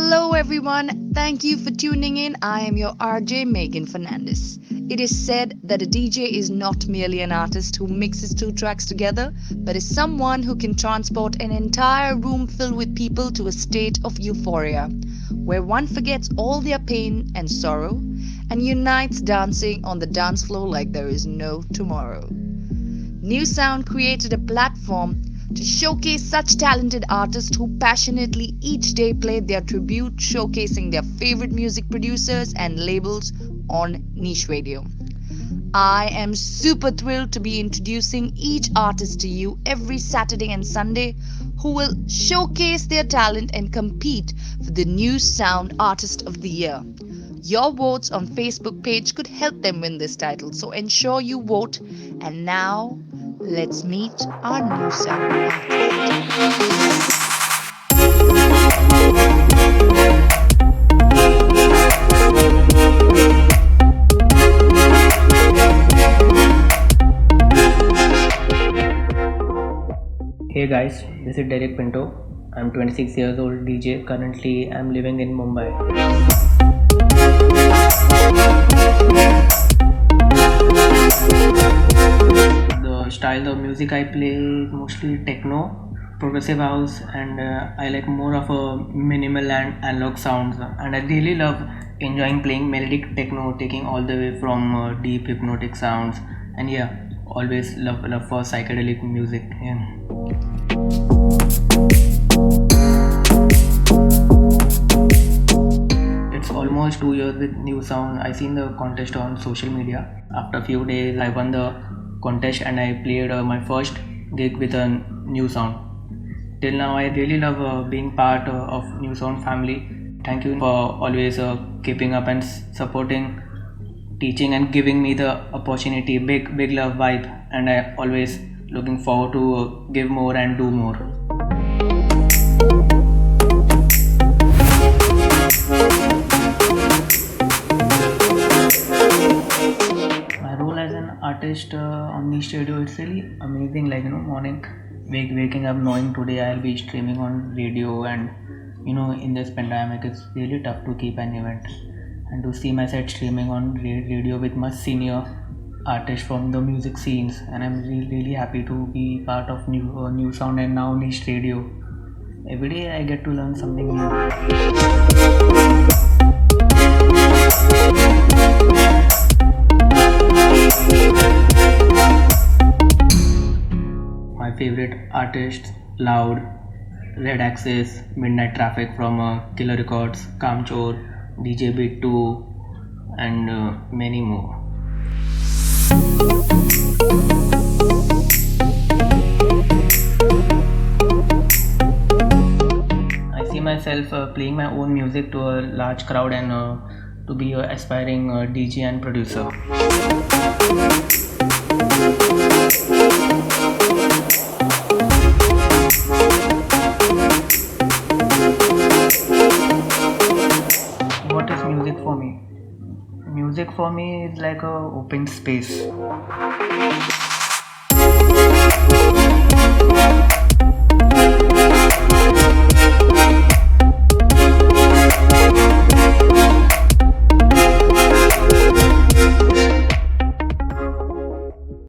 Hello, everyone. Thank you for tuning in. I am your RJ Megan Fernandez. It is said that a DJ is not merely an artist who mixes two tracks together, but is someone who can transport an entire room filled with people to a state of euphoria, where one forgets all their pain and sorrow and unites dancing on the dance floor like there is no tomorrow. New Sound created a platform to showcase such talented artists who passionately each day played their tribute, showcasing their favorite music producers and labels on niche radio. I am super thrilled to be introducing each artist to you every Saturday and Sunday who will showcase their talent and compete for the New Sound Artist of the Year. Your votes on Facebook page could help them win this title, so ensure you vote. And now, let's meet our New Sound artist. Hey guys, this is Derick Pinto. I'm 26 years old DJ. Currently, I'm living in Mumbai. The style of music I play is mostly techno, progressive house, and I like more of a minimal and analog sounds. And I really love enjoying playing melodic techno, taking all the way from deep hypnotic sounds. And yeah, always love for psychedelic music. Yeah. It's almost 2 years with New Sound. I seen the contest on social media. After a few days, I won the contest and I played my first gig with a New Sound. Till now, I really love being part of New Sound family. Thank you for always keeping up and supporting, teaching and giving me the opportunity. Big love vibe, and I always looking forward to give more and do more. My role as an artist on this radio, it's really amazing. Like morning waking up knowing today I'll be streaming on radio, and in this pandemic it's really tough to keep an event and to see my set streaming on radio with much senior artists from the music scenes, and I'm really happy to be part of New Sound and now niche radio. Every day I get to learn something new. My favorite artists: Loud, Red Axis, Midnight Traffic from Killer Records, Kamchor, DJ Beat 2, and many more. I see myself playing my own music to a large crowd and to be an aspiring DJ and producer. What is music for me? Music for me is like an open space.